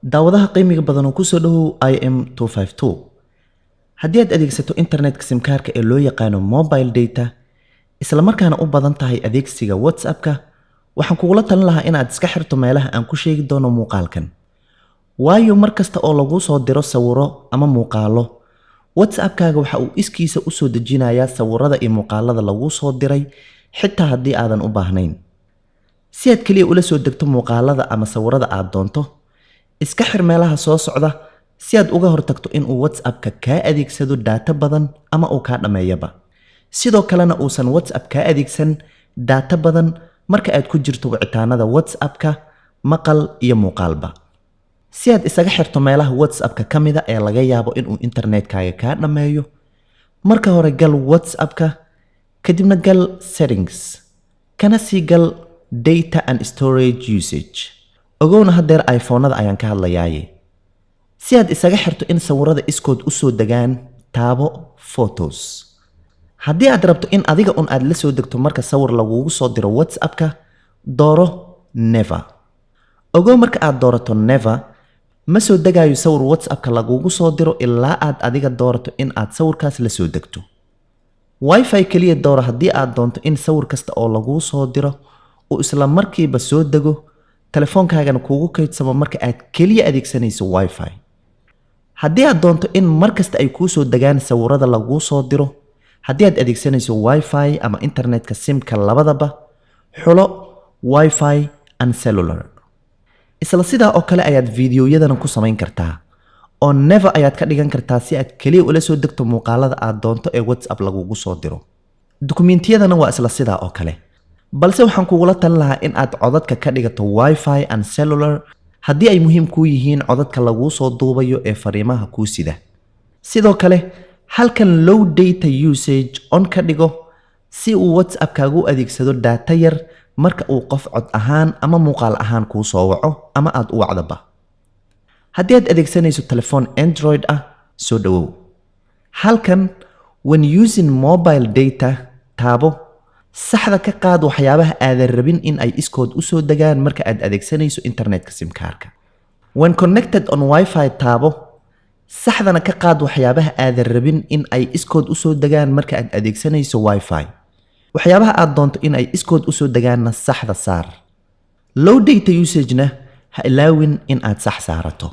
daawadaha qiimiga badan oo ku soo dhawow IM252 haddii aad adeegsato internetka simkaarka ee loo yaqaano mobile data isla markaana u badan tahay adeegsiga WhatsApp-ka waxaan kugula talin lahaa inaad iska xirto meelaha aan ku sheegi doono muuqaalkan waayo markasta oo lagu soo diro sawiro ama muuqaalo WhatsApp-kaaga waxa uu iskiisa u soo dejinayaa sawirada iyo muuqaalada lagu soo diray xitaa haddii aadan u baahnayn si aad kaliya ula soo degto muuqaalada ama sawirada aad doonto iska xir meelaha soo socda si aad uga hortagto in uu WhatsApp-ka ka adeegsado data badan ama uu ka dhameeyaba sidoo kalena uusan WhatsApp ka adeegsan data badan marka aad ku jirto wicitaanada WhatsApp-ka maqal iyo muuqaalba si aad isaga xirto meelaha WhatsApp-ka kamida ee laga yaabo in uu internetkaaga ka dhameeyo marka hore gal WhatsApp-ka kadibna gal settings kana sii gal data and storage usage ogowna hadeer iPhone-ada ayaan ka hadlayaaye si aad isaga xirto in sawirada iskood u soo degaan taabo photos haddii aad rabto in adiga aad la soo degto marka sawir lagugu soo diro WhatsApp-ka dooro never ogow marka aad doorato never ma soo degayo sawir WhatsApp-ka lagugu soo diro ilaa aad adiga doorato in aad sawirkaas la soo degto Wi-Fi kaliya dooro haddii aad doonto in sawir kasta oo lagu soo diro uu isla markiiba soo dego telefoonkaagana kuugu kaydsamo marka aad kaliya adeegsanayso Wi-Fi haddii aad doonto in markasta ay kuu soo degaan sawirada lagu soo diro haddii aad adeegsanayso Wi-Fi ama internetka simka labadaba xulo Wi-Fi and cellular isla sidaa oo kale ayaad fiidiyoyadana ku samayn kartaa oo never ayaad ka dhigan kartaa si aad kaliya ula soo degto muuqaalada aad doonto ee WhatsApp lagugu soo diro dukumiintiyadana waa isla sidaa oo kale balse waxaan kugula talin lahaa in aad codadka ka dhigato Wi-Fi and cellular haddii ay muhiim ku yihiin codadka lagu soo duubayo ee fariimaha ku sida sidoo kale halkan low data usage on ka dhigo si uu WhatsApp-kaagu u adeegsado data yar marka uu qof cod ahaan ama muuqaal ahaan kuu soo waco ama aad u wacdaba haddii aad adeegsanayso telefoon Android ah soo dhawow halkan when using mobile data taabo saxda ka qaad waxyaabaha aadan rabin in ay iskood u soo degaan marka aad adeegsanayso internetka simkaarka when connected on Wi-Fi taabo saxdana ka qaad waxyaabaha aadan rabin in ay iskood u soo degaan marka aad adeegsanayso Wi-Fi waxyaabaha aad doonto in ay iskood u soo degaanna saxda saar low data usage-na ha ilaawin in aad sax saarato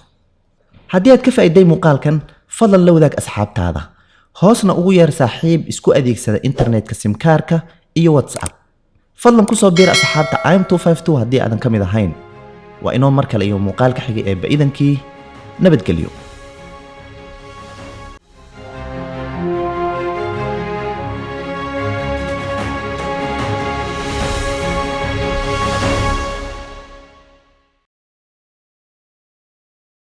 haddii aad ka faa'iiday muuqaalkan fadlan la wadaag asxaabtaada hoosna ugu yeer saaxiib isku adeegsada internetka simkaarka iyo WhatsApp fadlan ku soo biir asxaabta IM252 haddii aadan ka mid ahayn waa inoo mar kale iyo muuqaalka xigay ee ba'idankii nabadgelyo